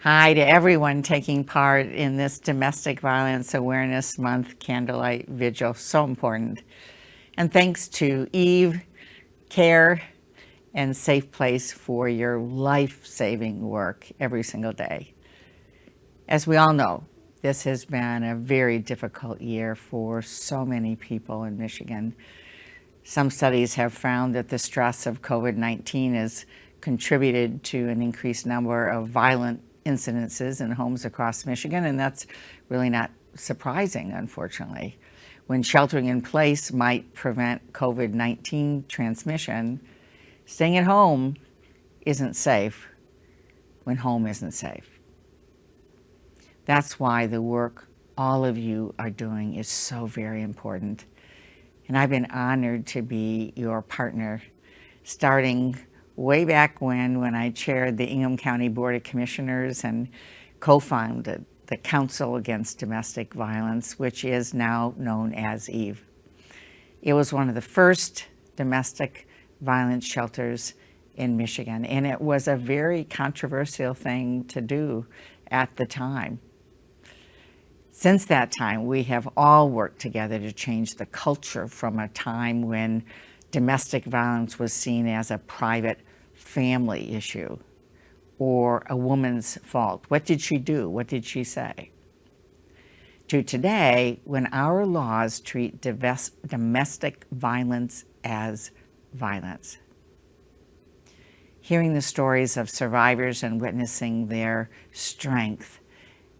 Hi to everyone taking part in this Domestic Violence Awareness Month Candlelight Vigil. So important. And thanks to Eve, Care, and Safe Place for your life-saving work every single day. As we all know, this has been a very difficult year for so many people in Michigan. Some studies have found that the stress of COVID-19 has contributed to an increased number of violent incidences in homes across Michigan, and that's really not surprising, unfortunately. When sheltering in place might prevent COVID-19 transmission, staying at home isn't safe when home isn't safe. That's why the work all of you are doing is so very important. And I've been honored to be your partner, starting way back when I chaired the Ingham County Board of Commissioners and co-founded the Council Against Domestic Violence, which is now known as EVE. It was one of the first domestic violence shelters in Michigan, and it was a very controversial thing to do at the time. Since that time, we have all worked together to change the culture from a time when domestic violence was seen as a private family issue or a woman's fault. What did she do? What did she say? To today, when our laws treat domestic violence as violence. Hearing the stories of survivors and witnessing their strength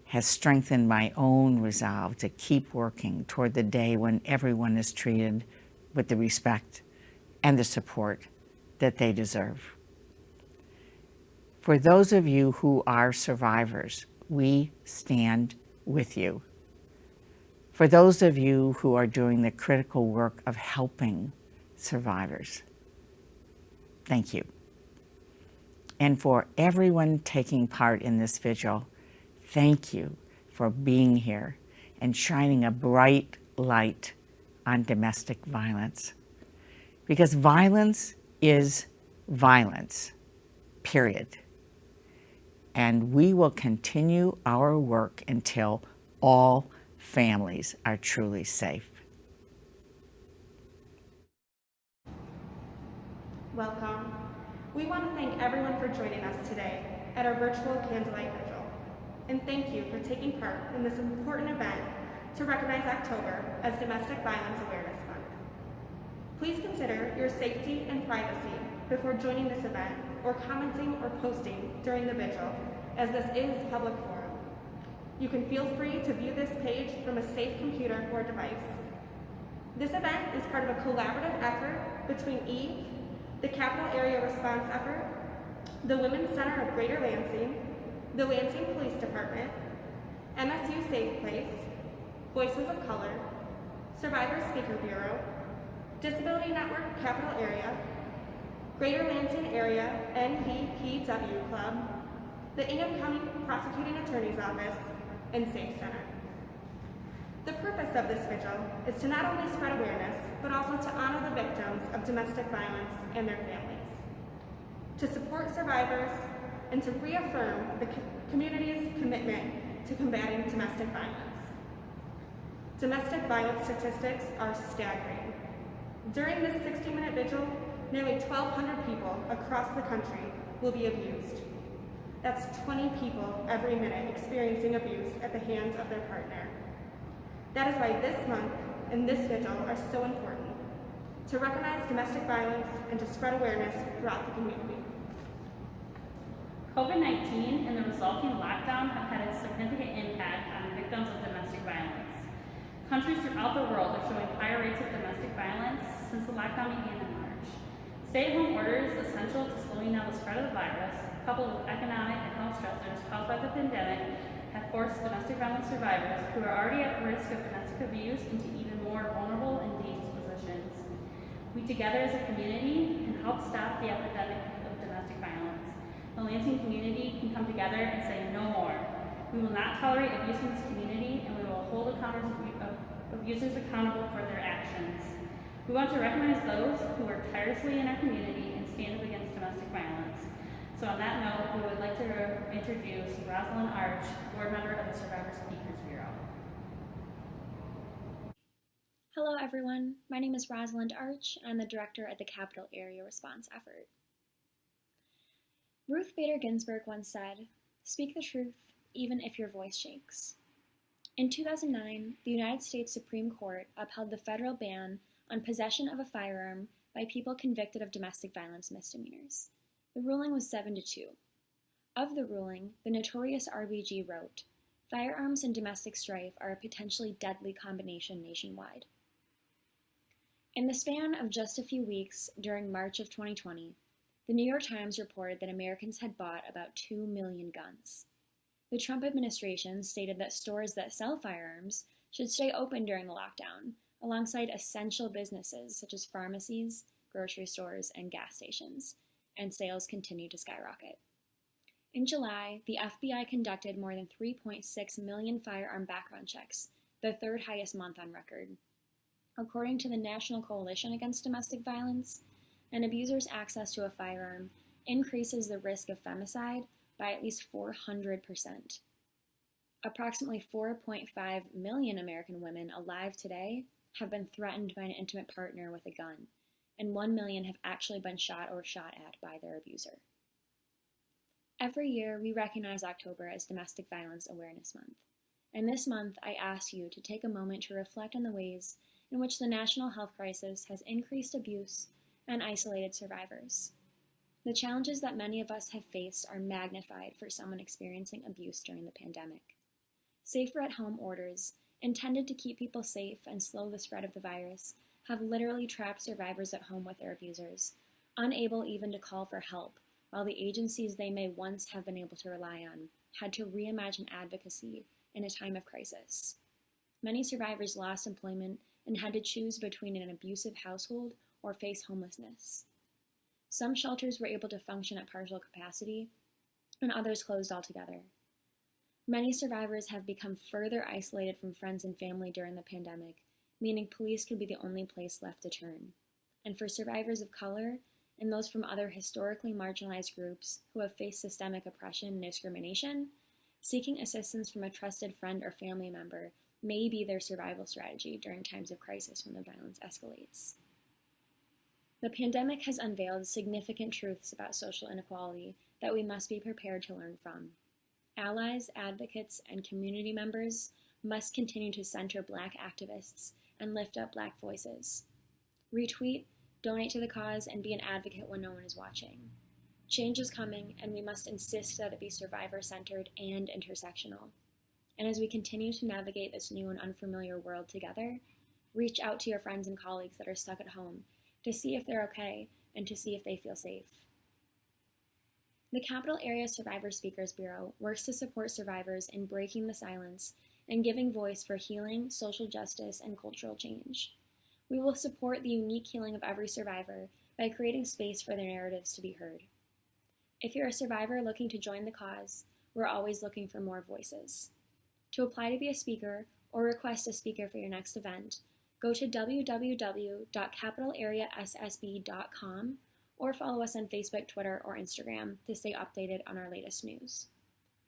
has strengthened my own resolve to keep working toward the day when everyone is treated with the respect and the support that they deserve. For those of you who are survivors, we stand with you. For those of you who are doing the critical work of helping survivors, thank you. And for everyone taking part in this vigil, thank you for being here and shining a bright light on domestic violence. Because violence is violence, period. And we will continue our work until all families are truly safe. Welcome. We want to thank everyone for joining us today at our virtual Candlelight Vigil. And thank you for taking part in this important event to recognize October as Domestic Violence Awareness Month. Please consider your safety and privacy before joining this event or commenting or posting during the vigil, as this is a public forum. You can feel free to view this page from a safe computer or device. This event is part of a collaborative effort between EVE, the Capital Area Response Effort, the Women's Center of Greater Lansing, the Lansing Police Department, MSU Safe Place, Voices of Color, Survivor Speaker Bureau, Disability Network Capital Area, Greater Lansing Area NBPW Club, the Ingham County Prosecuting Attorney's Office, and Safe Center. The purpose of this vigil is to not only spread awareness, but also to honor the victims of domestic violence and their families, to support survivors, and to reaffirm the community's commitment to combating domestic violence. Domestic violence statistics are staggering. During this 60-minute vigil, nearly 1,200 people across the country will be abused. That's 20 people every minute experiencing abuse at the hands of their partner. That is why this month and this vigil are so important, to recognize domestic violence and to spread awareness throughout the community. COVID-19 and the resulting lockdown have had a significant impact on victims of domestic violence. Countries throughout the world are showing higher rates of domestic violence since the lockdown began in March. Stay-at-home orders essential to slowing down the spread of the virus, coupled with economic and health stressors caused by the pandemic, have forced domestic violence survivors who are already at risk of domestic abuse into even more vulnerable and dangerous positions. We together as a community can help stop the epidemic of domestic violence. The Lansing community can come together and say no more. We will not tolerate abuse in this community, and we will hold abusers accountable for their actions. We want to recognize those who work tirelessly in our community and stand up against domestic violence. So on that note, we would like to to introduce Rosalind Arch, board member of the Survivor Speakers Bureau. Hello everyone, my name is Rosalind Arch and I'm the director at the Capital Area Response Effort. Ruth Bader Ginsburg once said, "Speak the truth, even if your voice shakes." In 2009, the United States Supreme Court upheld the federal ban on possession of a firearm by people convicted of domestic violence misdemeanors. The ruling was 7-2. Of the ruling, the notorious RBG wrote, "Firearms and domestic strife are a potentially deadly combination nationwide." In the span of just a few weeks during March of 2020, the New York Times reported that Americans had bought about 2 million guns. The Trump administration stated that stores that sell firearms should stay open during the lockdown, alongside essential businesses such as pharmacies, grocery stores, and gas stations, and sales continued to skyrocket. In July, the FBI conducted more than 3.6 million firearm background checks, the third highest month on record. According to the National Coalition Against Domestic Violence, an abuser's access to a firearm increases the risk of femicide by at least 400%. Approximately 4.5 million American women alive today have been threatened by an intimate partner with a gun, and 1 million have actually been shot or shot at by their abuser. Every year, we recognize October as Domestic Violence Awareness Month, and this month I ask you to take a moment to reflect on the ways in which the national health crisis has increased abuse and isolated survivors. The challenges that many of us have faced are magnified for someone experiencing abuse during the pandemic. Safer at home orders, intended to keep people safe and slow the spread of the virus, have literally trapped survivors at home with their abusers, unable even to call for help, while the agencies they may once have been able to rely on had to reimagine advocacy in a time of crisis. Many survivors lost employment and had to choose between an abusive household or face homelessness. Some shelters were able to function at partial capacity, and others closed altogether. Many survivors have become further isolated from friends and family during the pandemic, meaning police could be the only place left to turn. And for survivors of color, and those from other historically marginalized groups who have faced systemic oppression and discrimination, seeking assistance from a trusted friend or family member may be their survival strategy during times of crisis when the violence escalates. The pandemic has unveiled significant truths about social inequality that we must be prepared to learn from. Allies, advocates, and community members must continue to center Black activists and lift up Black voices. Retweet, donate to the cause, and be an advocate when no one is watching. Change is coming, and we must insist that it be survivor-centered and intersectional. And as we continue to navigate this new and unfamiliar world together, reach out to your friends and colleagues that are stuck at home to see if they're okay and to see if they feel safe. The Capital Area Survivor Speakers Bureau works to support survivors in breaking the silence and giving voice for healing, social justice, and cultural change. We will support the unique healing of every survivor by creating space for their narratives to be heard. If you're a survivor looking to join the cause, we're always looking for more voices. To apply to be a speaker or request a speaker for your next event, go to www.capitalareassb.com or follow us on Facebook, Twitter, or Instagram to stay updated on our latest news.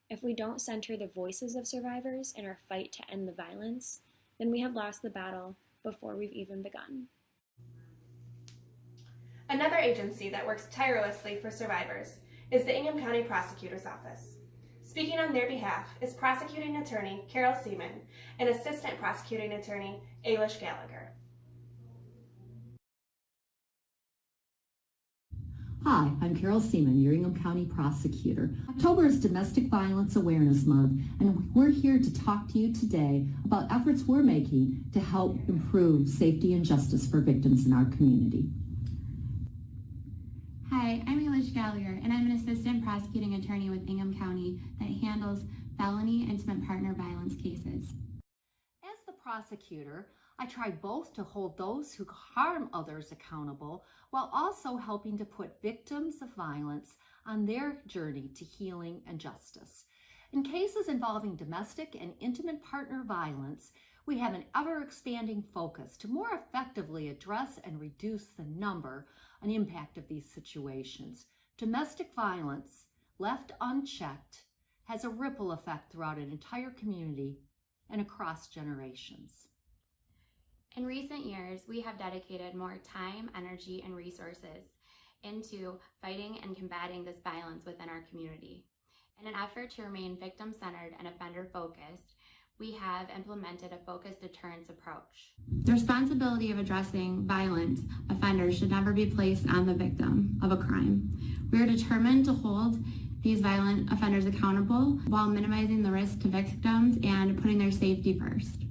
If we don't center the voices of survivors in our fight to end the violence, then we have lost the battle before we've even begun. Another agency that works tirelessly for survivors is the Ingham County Prosecutor's Office. Speaking on their behalf is Prosecuting Attorney Carol Seaman and Assistant Prosecuting Attorney Ailish Gallagher. Hi, I'm Carol Seaman, your Ingham County Prosecutor. October is Domestic Violence Awareness Month, and we're here to talk to you today about efforts we're making to help improve safety and justice for victims in our community. Hi, I'm Ailish Gallagher, and I'm an assistant prosecuting attorney with Ingham County that handles felony intimate partner violence cases. As the prosecutor, I try both to hold those who harm others accountable while also helping to put victims of violence on their journey to healing and justice. In cases involving domestic and intimate partner violence, we have an ever-expanding focus to more effectively address and reduce the number and impact of these situations. Domestic violence left unchecked, has a ripple effect throughout an entire community and across generations. In recent years, we have dedicated more time, energy, and resources into fighting and combating this violence within our community. In an effort to remain victim-centered and offender-focused, we have implemented a focused deterrence approach. The responsibility of addressing violent offenders should never be placed on the victim of a crime. We are determined to hold these violent offenders accountable while minimizing the risk to victims and putting their safety first.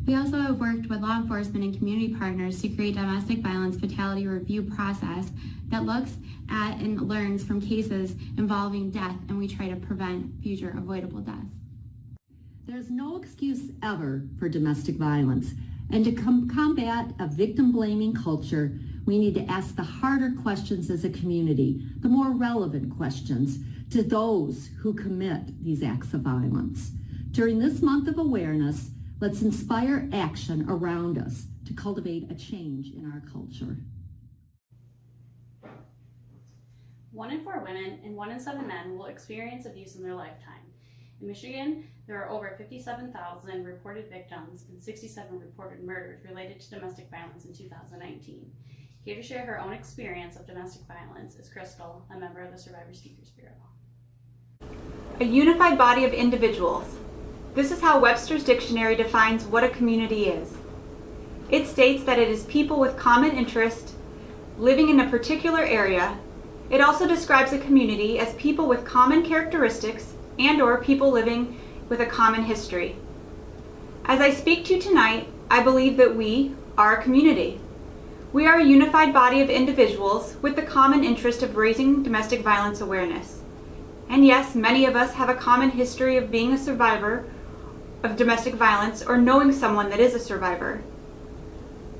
We also have worked with law enforcement and community partners to create domestic violence fatality review process that looks at and learns from cases involving death, and we try to prevent future avoidable deaths. There's no excuse ever for domestic violence, and to combat a victim-blaming culture, we need to ask the harder questions as a community, the more relevant questions to those who commit these acts of violence. During this month of awareness, let's inspire action around us to cultivate a change in our culture. 1 in 4 women and 1 in 7 men will experience abuse in their lifetime. In Michigan, there are over 57,000 reported victims and 67 reported murders related to domestic violence in 2019. Here to share her own experience of domestic violence is Crystal, a member of the Survivor Speakers Bureau. A unified body of individuals. This is how Webster's Dictionary defines what a community is. It states that it is people with common interest living in a particular area. It also describes a community as people with common characteristics and/or people living with a common history. As I speak to you tonight, I believe that we are a community. We are a unified body of individuals with the common interest of raising domestic violence awareness. And yes, many of us have a common history of being a survivor of domestic violence or knowing someone that is a survivor.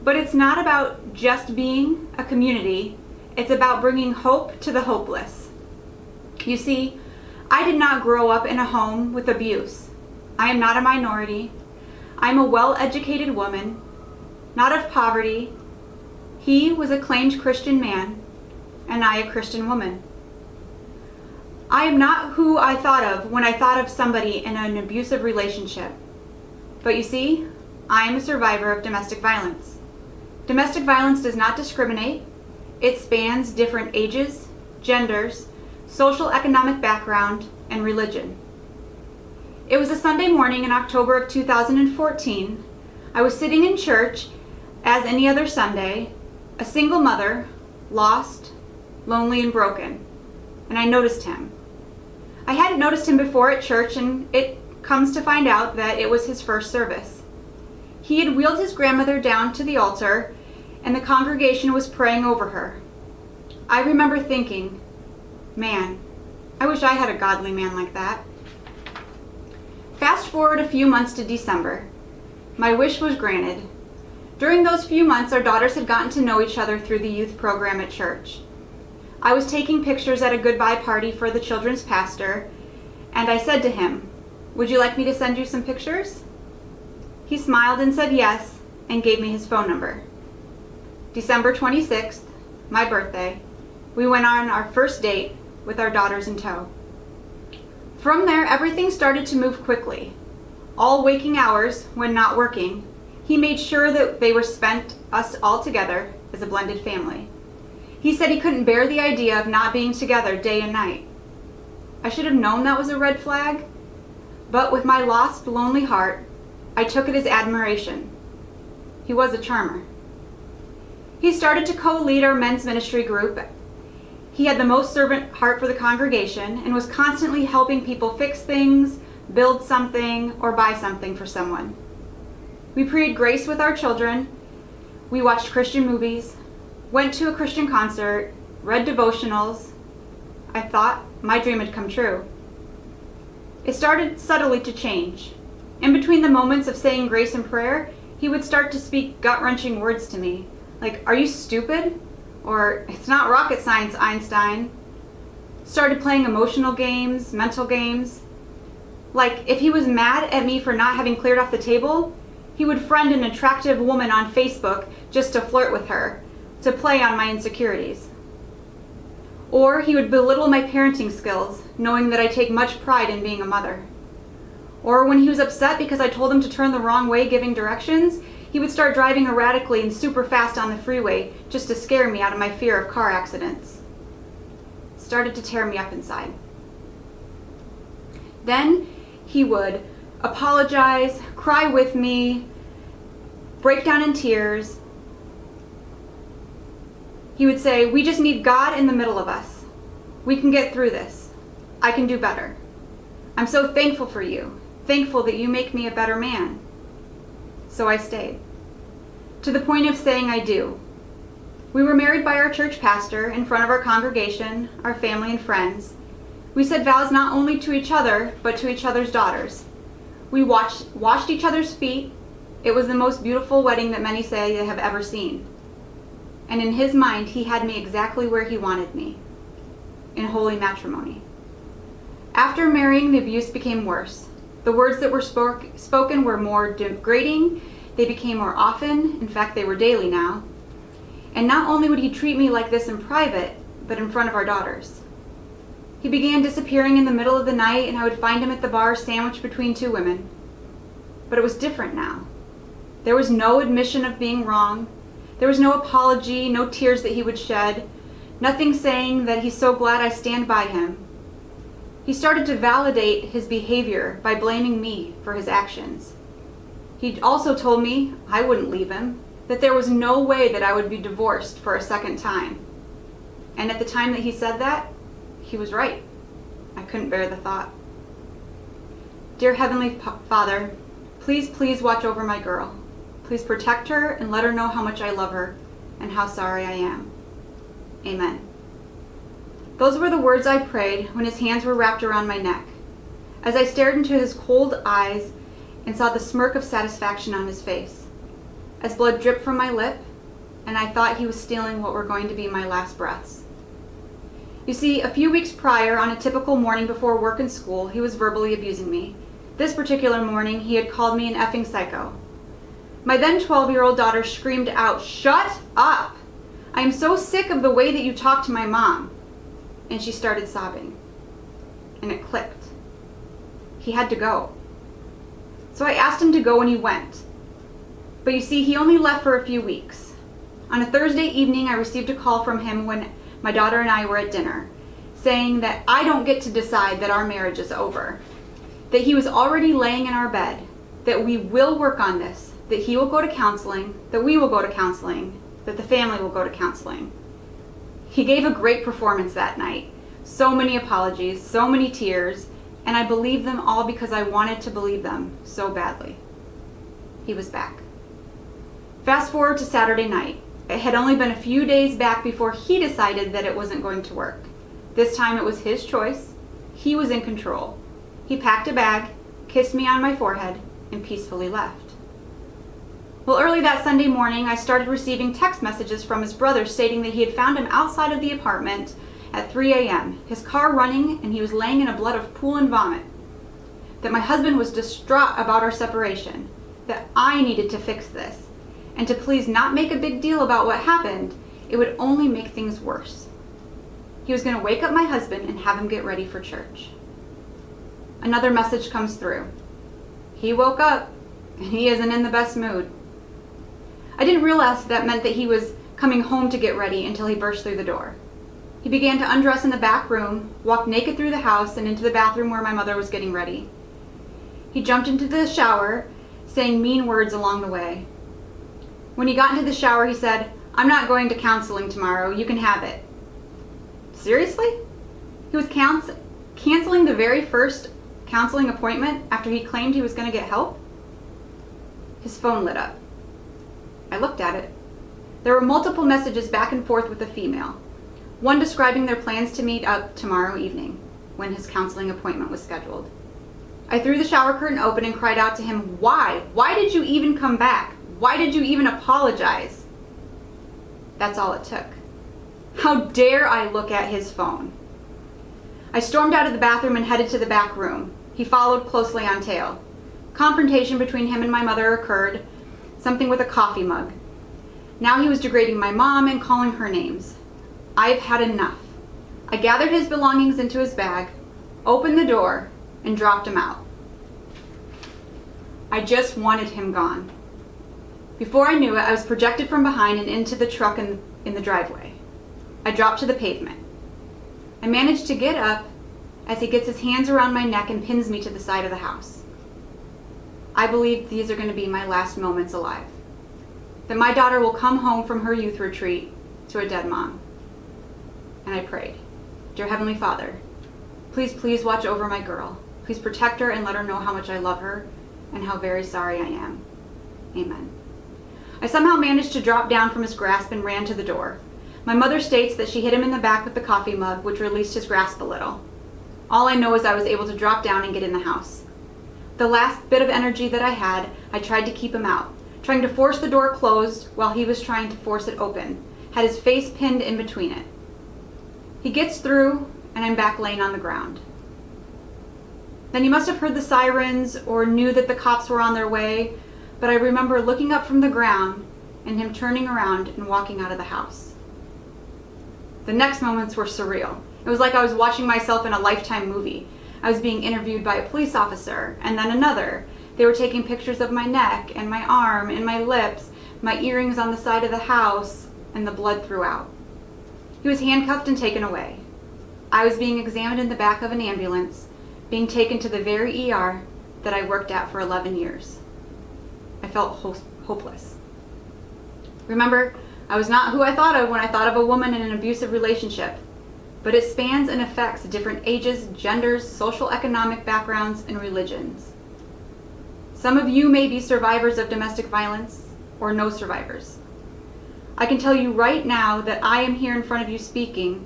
But it's not about just being a community, it's about bringing hope to the hopeless. You see, I did not grow up in a home with abuse. I am not a minority. I'm a well-educated woman, not of poverty. He was a claimed Christian man, and I a Christian woman. I am not who I thought of when I thought of somebody in an abusive relationship. But you see, I am a survivor of domestic violence. Domestic violence does not discriminate. It spans different ages, genders, social economic background, and religion. It was a Sunday morning in October of 2014. I was sitting in church as any other Sunday, a single mother, lost, lonely, and broken, and I noticed him. I hadn't noticed him before at church, and it comes to find out that it was his first service. He had wheeled his grandmother down to the altar, and the congregation was praying over her. I remember thinking, man, I wish I had a godly man like that. Fast forward a few months to December. My wish was granted. During those few months, our daughters had gotten to know each other through the youth program at church. I was taking pictures at a goodbye party for the children's pastor, and I said to him, "Would you like me to send you some pictures?" He smiled and said yes, and gave me his phone number. December 26th, my birthday, we went on our first date with our daughters in tow. From there, everything started to move quickly. All waking hours, when not working, he made sure that they were spent us all together as a blended family. He said he couldn't bear the idea of not being together day and night. I should have known that was a red flag, but with my lost, lonely heart, I took it as admiration. He was a charmer. He started to co-lead our men's ministry group. He had the most servant heart for the congregation and was constantly helping people fix things, build something, or buy something for someone. We prayed grace with our children. We watched Christian movies, went to a Christian concert, read devotionals. I thought my dream had come true. It started subtly to change. In between the moments of saying grace and prayer, he would start to speak gut-wrenching words to me, like, "Are you stupid?" Or, "It's not rocket science, Einstein." Started playing emotional games, mental games. Like, if he was mad at me for not having cleared off the table, he would friend an attractive woman on Facebook just to flirt with her, to play on my insecurities. Or he would belittle my parenting skills, knowing that I take much pride in being a mother. Or when he was upset because I told him to turn the wrong way giving directions, he would start driving erratically and super fast on the freeway just to scare me out of my fear of car accidents. It started to tear me up inside. Then he would apologize, cry with me, break down in tears. He would say, "We just need God in the middle of us. We can get through this. I can do better. I'm so thankful for you, thankful that you make me a better man." So I stayed, to the point of saying I do. We were married by our church pastor in front of our congregation, our family and friends. We said vows not only to each other, but to each other's daughters. We washed each other's feet. It was the most beautiful wedding that many say they have ever seen. And in his mind, he had me exactly where he wanted me, in holy matrimony. After marrying, the abuse became worse. The words that were spoken were more degrading. They became more often. In fact, they were daily now. And not only would he treat me like this in private, but in front of our daughters. He began disappearing in the middle of the night, and I would find him at the bar sandwiched between two women. But it was different now. There was no admission of being wrong. There was no apology, no tears that he would shed, nothing saying that he's so glad I stand by him. He started to validate his behavior by blaming me for his actions. He also told me I wouldn't leave him, that there was no way that I would be divorced for a second time. And at the time that he said that, he was right. I couldn't bear the thought. Dear Heavenly Father, please watch over my girl. Please protect her and let her know how much I love her and how sorry I am. Amen. Those were the words I prayed when his hands were wrapped around my neck. As I stared into his cold eyes and saw the smirk of satisfaction on his face, as blood dripped from my lip, and I thought he was stealing what were going to be my last breaths. You see, a few weeks prior, on a typical morning before work and school, he was verbally abusing me. This particular morning, he had called me an effing psycho. My then 12-year-old daughter screamed out, "Shut up! I am so sick of the way that you talk to my mom." And she started sobbing. And it clicked. He had to go. So I asked him to go and he went. But you see, he only left for a few weeks. On a Thursday evening, I received a call from him when my daughter and I were at dinner, saying that I don't get to decide that our marriage is over, that he was already laying in our bed, that we will work on this, that he will go to counseling, that we will go to counseling, that the family will go to counseling. He gave a great performance that night. So many apologies, so many tears, and I believed them all because I wanted to believe them so badly. He was back. Fast forward to Saturday night. It had only been a few days back before he decided that it wasn't going to work. This time it was his choice. He was in control. He packed a bag, kissed me on my forehead, and peacefully left. Well, early that Sunday morning, I started receiving text messages from his brother stating that he had found him outside of the apartment at 3 a.m., his car running, and he was laying in a blood of pool and vomit. That my husband was distraught about our separation, that I needed to fix this, and to please not make a big deal about what happened. It would only make things worse. He was going to wake up my husband and have him get ready for church. Another message comes through. He woke up, and he isn't in the best mood. I didn't realize that meant that he was coming home to get ready until he burst through the door. He began to undress in the back room, walked naked through the house and into the bathroom where my mother was getting ready. He jumped into the shower, saying mean words along the way. When he got into the shower, he said, "I'm not going to counseling tomorrow. You can have it." Seriously? He was canceling the very first counseling appointment after he claimed he was going to get help? His phone lit up. I looked at it. There were multiple messages back and forth with a female, one describing their plans to meet up tomorrow evening when his counseling appointment was scheduled. I threw the shower curtain open and cried out to him, "Why? Why did you even come back? Why did you even apologize?" That's all it took. How dare I look at his phone? I stormed out of the bathroom and headed to the back room. He followed closely on tail. Confrontation between him and my mother occurred, something with a coffee mug. Now he was degrading my mom and calling her names. I've had enough. I gathered his belongings into his bag, opened the door, and dropped him out. I just wanted him gone. Before I knew it, I was projected from behind and into the truck in the driveway. I dropped to the pavement. I managed to get up as he gets his hands around my neck and pins me to the side of the house. I believe these are going to be my last moments alive. That my daughter will come home from her youth retreat to a dead mom. And I prayed, "Dear Heavenly Father, please watch over my girl. Please protect her and let her know how much I love her and how very sorry I am. Amen." I somehow managed to drop down from his grasp and ran to the door. My mother states that she hit him in the back with the coffee mug, which released his grasp a little. All I know is I was able to drop down and get in the house. The last bit of energy that I had, I tried to keep him out, trying to force the door closed while he was trying to force it open, had his face pinned in between it. He gets through, and I'm back laying on the ground. Then he must have heard the sirens or knew that the cops were on their way, but I remember looking up from the ground and him turning around and walking out of the house. The next moments were surreal. It was like I was watching myself in a Lifetime movie. I was being interviewed by a police officer, and then another. They were taking pictures of my neck and my arm and my lips, my earrings on the side of the house, and the blood throughout. He was handcuffed and taken away. I was being examined in the back of an ambulance, being taken to the very ER that I worked at for 11 years. I felt hopeless. Remember, I was not who I thought of when I thought of a woman in an abusive relationship, but it spans and affects different ages, genders, social economic backgrounds, and religions. Some of you may be survivors of domestic violence or no survivors. I can tell you right now that I am here in front of you speaking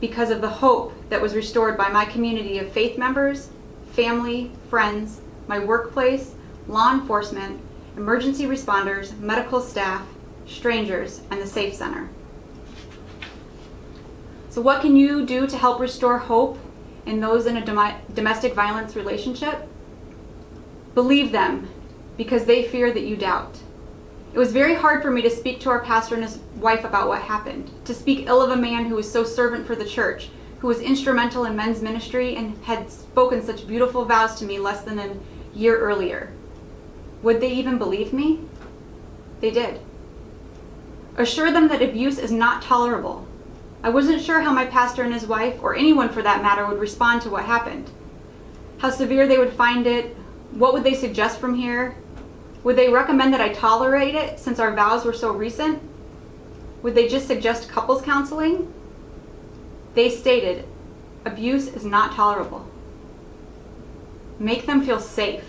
because of the hope that was restored by my community of faith members, family, friends, my workplace, law enforcement, emergency responders, medical staff, strangers, and the Safe Center. So what can you do to help restore hope in those in a domestic violence relationship? Believe them, because they fear that you doubt. It was very hard for me to speak to our pastor and his wife about what happened, to speak ill of a man who was so servant for the church, who was instrumental in men's ministry and had spoken such beautiful vows to me less than a year earlier. Would they even believe me? They did. Assure them that abuse is not tolerable. I wasn't sure how my pastor and his wife, or anyone for that matter, would respond to what happened. How severe they would find it. What would they suggest from here? Would they recommend that I tolerate it since our vows were so recent? Would they just suggest couples counseling? They stated, abuse is not tolerable. Make them feel safe.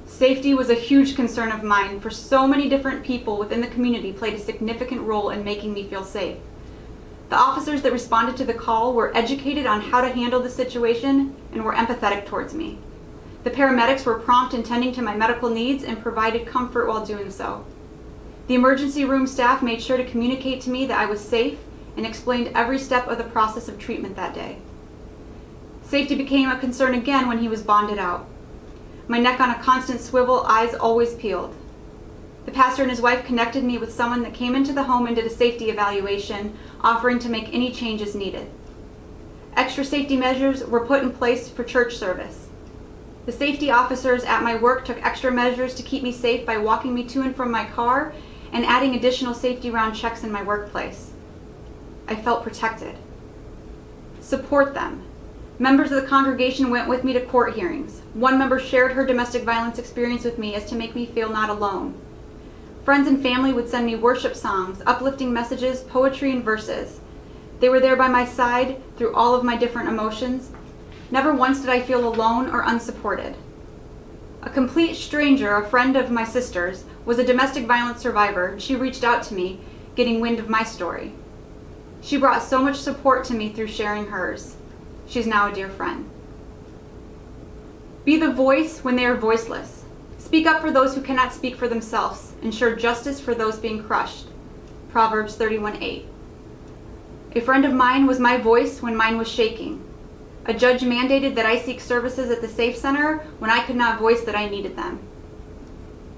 Safety was a huge concern of mine, for so many different people within the community played a significant role in making me feel safe. The officers that responded to the call were educated on how to handle the situation and were empathetic towards me. The paramedics were prompt in tending to my medical needs and provided comfort while doing so. The emergency room staff made sure to communicate to me that I was safe and explained every step of the process of treatment that day. Safety became a concern again when he was bonded out. My neck on a constant swivel, eyes always peeled. The pastor and his wife connected me with someone that came into the home and did a safety evaluation, offering to make any changes needed. Extra safety measures were put in place for church service. The safety officers at my work took extra measures to keep me safe by walking me to and from my car and adding additional safety round checks in my workplace. I felt protected. Support them. Members of the congregation went with me to court hearings. One member shared her domestic violence experience with me as to make me feel not alone. Friends and family would send me worship songs, uplifting messages, poetry, and verses. They were there by my side through all of my different emotions. Never once did I feel alone or unsupported. A complete stranger, a friend of my sister's, was a domestic violence survivor, and she reached out to me, getting wind of my story. She brought so much support to me through sharing hers. She's now a dear friend. Be the voice when they are voiceless. Speak up for those who cannot speak for themselves. Ensure justice for those being crushed. Proverbs 31:8. A friend of mine was my voice when mine was shaking. A judge mandated that I seek services at the Safe Center when I could not voice that I needed them.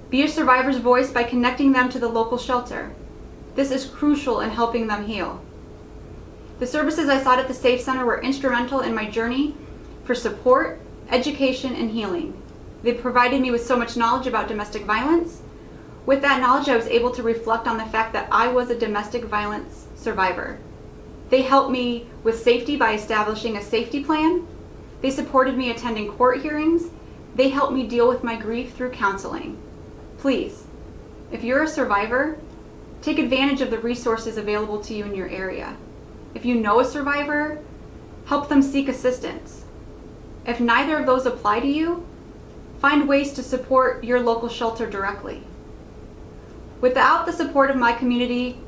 Be a survivor's voice by connecting them to the local shelter. This is crucial in helping them heal. The services I sought at the Safe Center were instrumental in my journey for support, education, and healing. They provided me with so much knowledge about domestic violence. With that knowledge, I was able to reflect on the fact that I was a domestic violence survivor. They helped me with safety by establishing a safety plan. They supported me attending court hearings. They helped me deal with my grief through counseling. Please, if you're a survivor, take advantage of the resources available to you in your area. If you know a survivor, help them seek assistance. If neither of those apply to you, find ways to support your local shelter directly. Without the support of my community,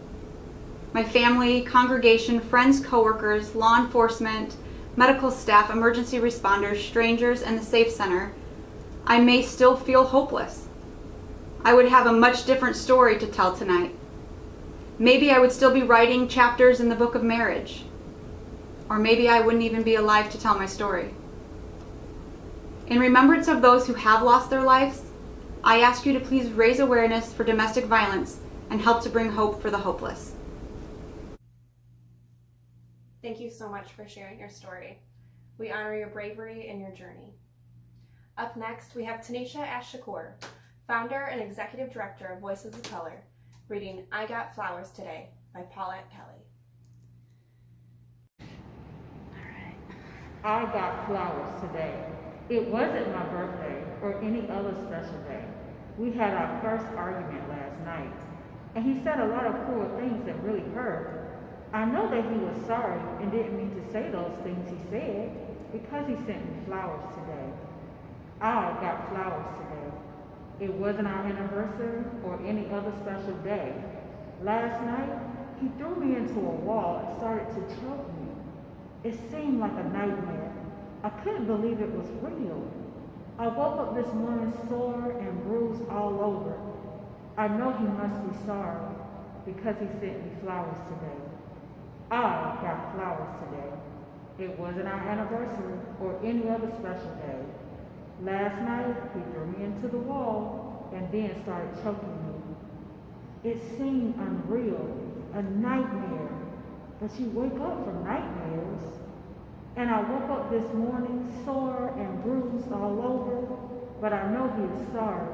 my family, congregation, friends, coworkers, law enforcement, medical staff, emergency responders, strangers, and the Safe Center, I may still feel hopeless. I would have a much different story to tell tonight. Maybe I would still be writing chapters in the book of marriage. Or maybe I wouldn't even be alive to tell my story. In remembrance of those who have lost their lives, I ask you to please raise awareness for domestic violence and help to bring hope for the hopeless. Thank you so much for sharing your story. We honor your bravery and your journey. Up next, we have Tanisha Ash-Shakur, founder and executive director of Voices of Color, reading I Got Flowers Today by Paulette Kelly. I got flowers today. It wasn't my birthday or any other special day. We had our first argument last night, and he said a lot of cruel things that really hurt. I know that he was sorry and didn't mean to say those things he said because he sent me flowers today. I got flowers today. It wasn't our anniversary or any other special day. Last night, he threw me into a wall and started to choke me. It seemed like a nightmare. I couldn't believe it was real. I woke up this morning sore and bruised all over. I know he must be sorry because he sent me flowers today. I got flowers today. It wasn't our anniversary or any other special day. Last night, he threw me into the wall and then started choking me. It seemed unreal, a nightmare, but you wake up from nightmares. And I woke up this morning sore and bruised all over, but I know he is sorry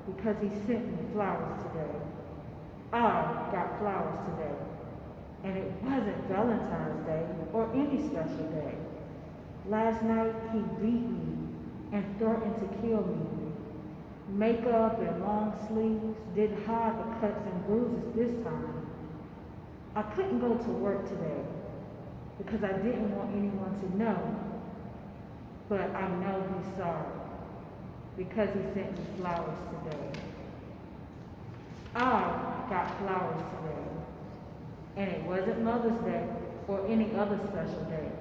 because he sent me flowers today. I got flowers today. And it wasn't Valentine's Day or any special day. Last night, he beat me and threatened to kill me. Makeup and long sleeves didn't hide the cuts and bruises this time. I couldn't go to work today because I didn't want anyone to know. But I know he's sorry because he sent me flowers today. I got flowers today. And it wasn't Mother's Day or any other special day.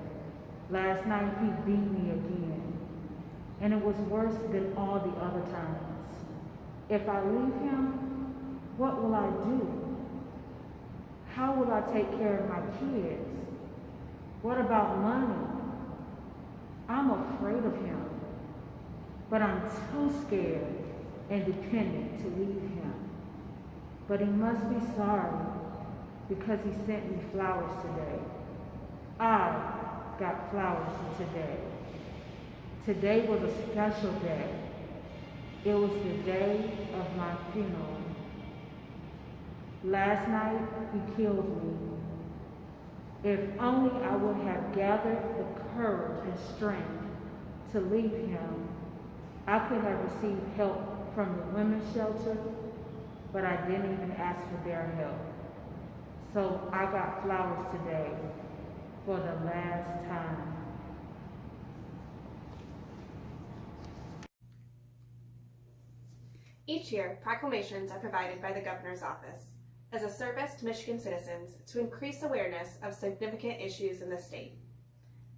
Last night he beat me again. And it was worse than all the other times. If I leave him, what will I do? How will I take care of my kids? What about money? I'm afraid of him. But I'm too scared and dependent to leave him. But he must be sorry because he sent me flowers today. I got flowers today. Today was a special day. It was the day of my funeral. Last night, he killed me. If only I would have gathered the courage and strength to leave him, I could have received help from the women's shelter, but I didn't even ask for their help. So I got flowers today for the last time. Each year, proclamations are provided by the Governor's Office as a service to Michigan citizens to increase awareness of significant issues in the state.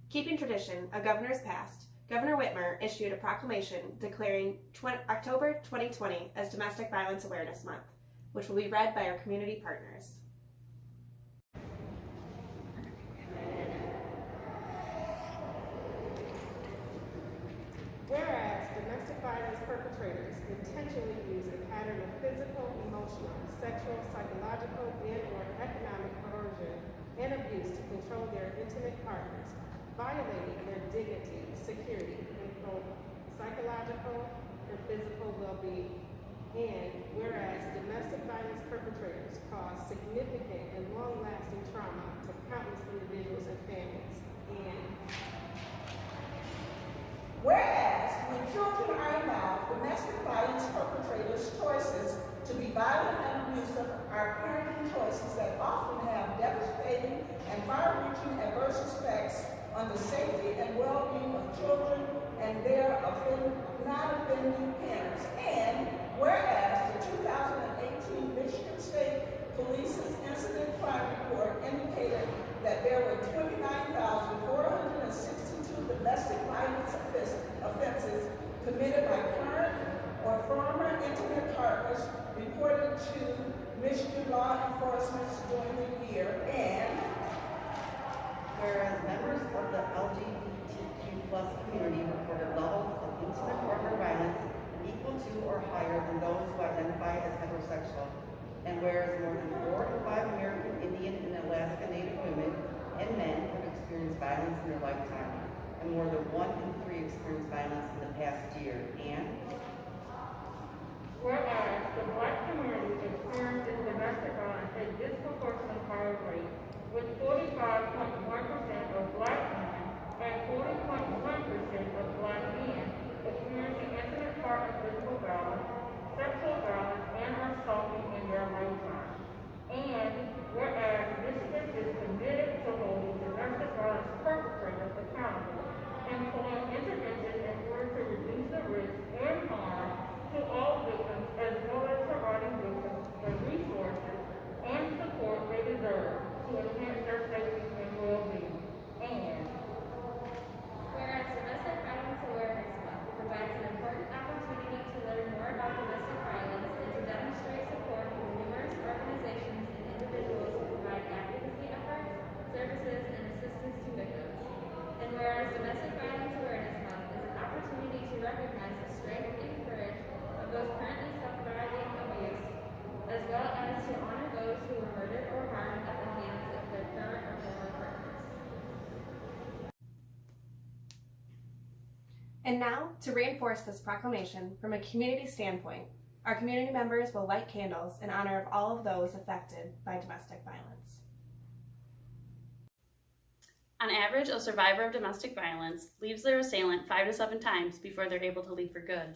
Keeping tradition of governors past, Governor Whitmer issued a proclamation declaring October 2020 as Domestic Violence Awareness Month, which will be read by our community partners. Whereas domestic violence perpetrators intentionally use a pattern of physical, emotional, sexual, psychological, and/or economic coercion and abuse to control their intimate partners, violating their dignity, security, and both psychological and physical well-being. And whereas domestic violence perpetrators cause significant and long-lasting trauma to countless individuals and families. And whereas when children are involved, domestic violence perpetrators' choices to be violent and abusive are parenting choices that often have devastating and far-reaching adverse effects on the safety and well-being of children and their non-offending parents. And whereas the 2018 Michigan State Police's incident crime report indicated that there were 29,462 domestic violence offenses committed by current or former intimate partners reported to Michigan law enforcement during the year. And whereas members of the LGBTQ+ community reported levels of intimate partner violence equal to or higher than those who identify as heterosexual, and whereas more than 4 in 5 American Indian and Alaska Native women and men have experienced violence in their lifetime, and more than 1 in 3 experienced violence in the past year. And whereas the Black community experiences domestic violence at disproportionately higher rates, with 45.1% of Black women and 40.1% of Black men experiencing intimate partner physical violence, sexual violence, and or stalking in their lifetime. And whereas Michigan is committed to holding domestic violence perpetrators accountable, employing interventions in order to reduce the risk and harm to all victims, as well as providing victims the resources and support they deserve to enhance their safety and well-being. And whereas Domestic Violence Awareness Month provides an important opportunity to learn more about domestic violence and to demonstrate support from numerous organizations and individuals who provide advocacy efforts, services, and assistance to victims. And whereas Domestic Violence Awareness Month is an opportunity to recognize the strength and courage of those currently suffering abuse, as well as to honor those who were murdered or harmed at the hands of their current or former partners. And now, to reinforce this proclamation from a community standpoint, our community members will light candles in honor of all of those affected by domestic violence. On average, a survivor of domestic violence leaves their assailant 5 to 7 times before they're able to leave for good.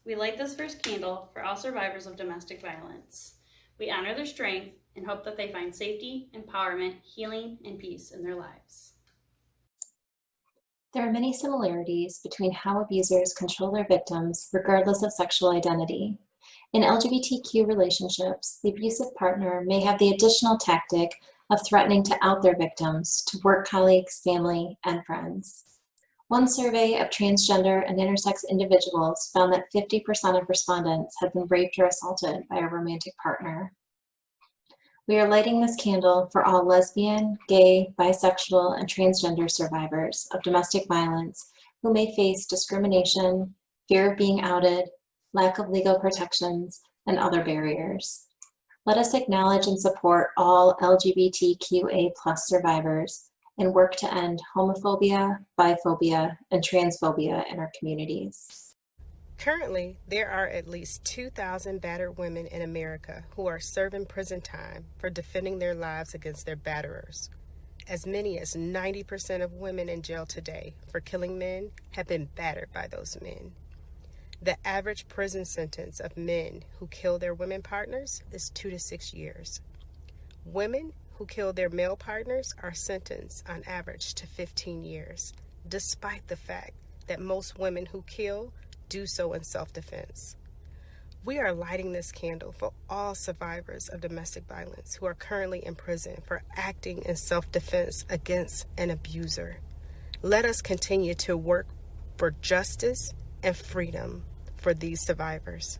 We light this first candle for all survivors of domestic violence. We honor their strength and hope that they find safety, empowerment, healing, and peace in their lives. There are many similarities between how abusers control their victims regardless of sexual identity. In LGBTQ relationships, the abusive partner may have the additional tactic of threatening to out their victims to work colleagues, family, and friends. One survey of transgender and intersex individuals found that 50% of respondents had been raped or assaulted by a romantic partner. We are lighting this candle for all lesbian, gay, bisexual, and transgender survivors of domestic violence who may face discrimination, fear of being outed, lack of legal protections, and other barriers. Let us acknowledge and support all LGBTQA+ survivors and work to end homophobia, biphobia, and transphobia in our communities. Currently, there are at least 2,000 battered women in America who are serving prison time for defending their lives against their batterers. As many as 90% of women in jail today for killing men have been battered by those men. The average prison sentence of men who kill their women partners is 2 to 6 years. Women who kill their male partners are sentenced on average to 15 years, despite the fact that most women who kill do so in self-defense. We are lighting this candle for all survivors of domestic violence who are currently in prison for acting in self-defense against an abuser. Let us continue to work for justice and freedom for these survivors.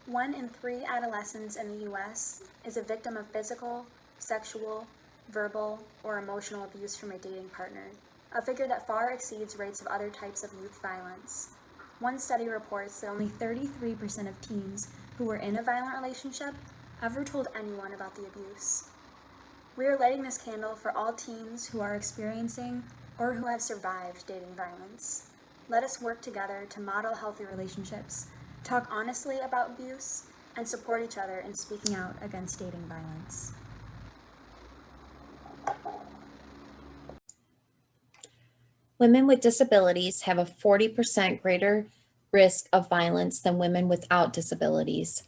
1 in 3 adolescents in the U.S. is a victim of physical, sexual, verbal, or emotional abuse from a dating partner, a figure that far exceeds rates of other types of youth violence. One study reports that only 33% of teens who were in a violent relationship ever told anyone about the abuse. We are lighting this candle for all teens who are experiencing or who have survived dating violence. Let us work together to model healthy relationships, talk honestly about abuse, and support each other in speaking out against dating violence. Women with disabilities have a 40% greater risk of violence than women without disabilities.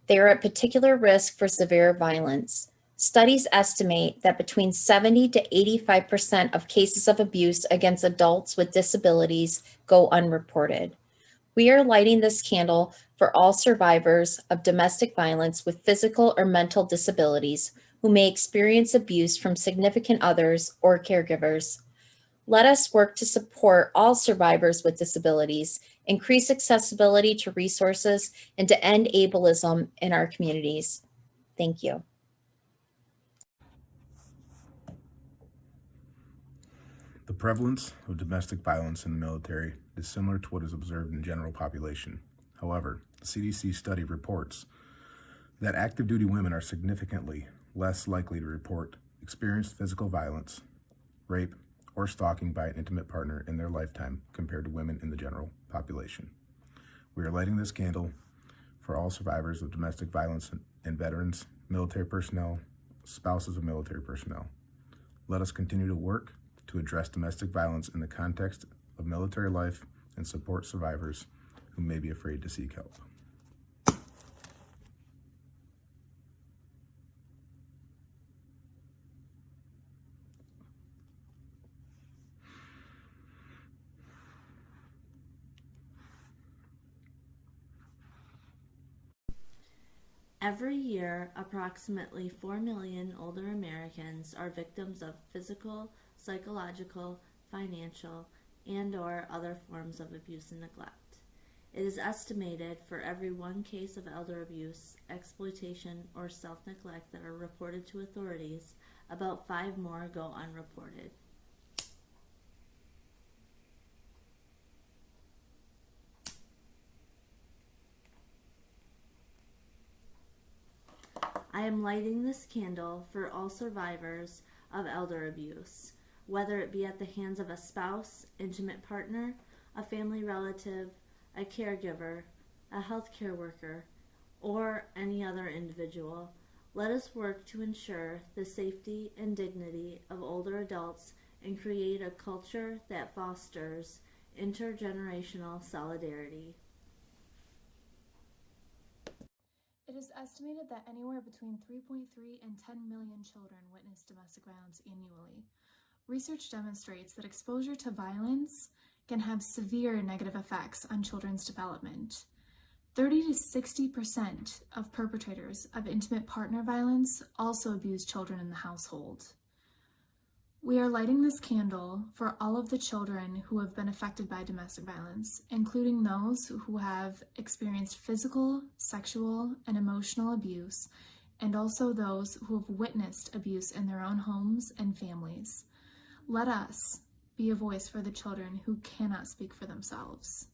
They are at particular risk for severe violence. Studies estimate that between 70 to 85% of cases of abuse against adults with disabilities go unreported. We are lighting this candle for all survivors of domestic violence with physical or mental disabilities who may experience abuse from significant others or caregivers. Let us work to support all survivors with disabilities, increase accessibility to resources, and to end ableism in our communities. Thank you. The prevalence of domestic violence in the military is similar to what is observed in general population. However, the CDC study reports that active duty women are significantly less likely to report experienced physical violence, rape, or stalking by an intimate partner in their lifetime compared to women in the general population. We are lighting this candle for all survivors of domestic violence and veterans, military personnel, spouses of military personnel. Let us continue to work to address domestic violence in the context of military life and support survivors who may be afraid to seek help. Every year, approximately 4 million older Americans are victims of physical, psychological, financial, and/or other forms of abuse and neglect. It is estimated for every one case of elder abuse, exploitation, or self-neglect that are reported to authorities, about 5 more go unreported. I am lighting this candle for all survivors of elder abuse, whether it be at the hands of a spouse, intimate partner, a family relative, a caregiver, a healthcare worker, or any other individual. Let us work to ensure the safety and dignity of older adults and create a culture that fosters intergenerational solidarity. It is estimated that anywhere between 3.3 and 10 million children witness domestic violence annually. Research demonstrates that exposure to violence can have severe negative effects on children's development. 30 to 60% of perpetrators of intimate partner violence also abuse children in the household. We are lighting this candle for all of the children who have been affected by domestic violence, including those who have experienced physical, sexual, and emotional abuse, and also those who have witnessed abuse in their own homes and families. Let us be a voice for the children who cannot speak for themselves.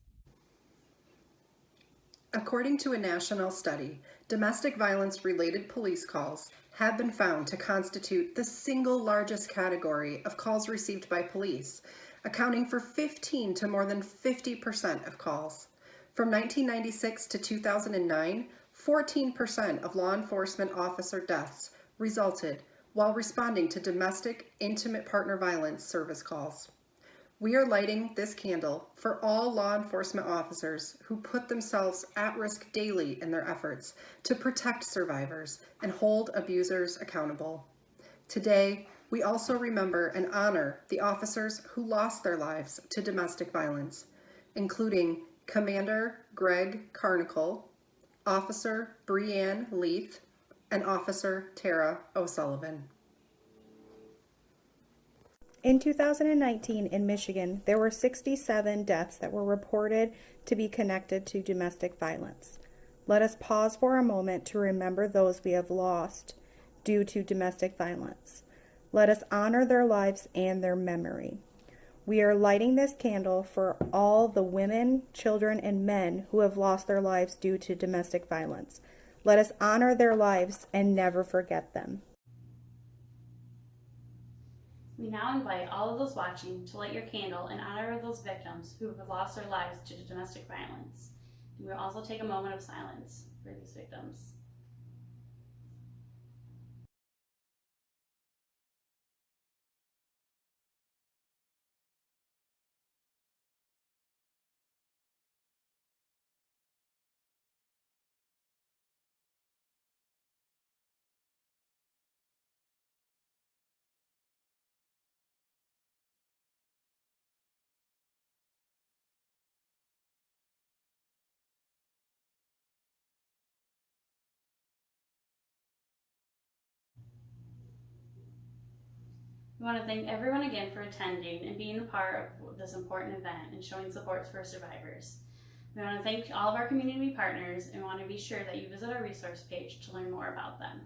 According to a national study, domestic violence-related police calls have been found to constitute the single largest category of calls received by police, accounting for 15 to more than 50% of calls. From 1996 to 2009, 14% of law enforcement officer deaths resulted while responding to domestic intimate partner violence service calls. We are lighting this candle for all law enforcement officers who put themselves at risk daily in their efforts to protect survivors and hold abusers accountable. Today, we also remember and honor the officers who lost their lives to domestic violence, including Commander Greg Carnicle, Officer Breanne Leith, and Officer Tara O'Sullivan. In 2019 in Michigan, there were 67 deaths that were reported to be connected to domestic violence. Let us pause for a moment to remember those we have lost due to domestic violence. Let us honor their lives and their memory. We are lighting this candle for all the women, children, and men who have lost their lives due to domestic violence. Let us honor their lives and never forget them. We now invite all of those watching to light your candle in honor of those victims who have lost their lives to domestic violence. And we'll also take a moment of silence for these victims. We want to thank everyone again for attending and being a part of this important event and showing support for survivors. We want to thank all of our community partners and want to be sure that you visit our resource page to learn more about them.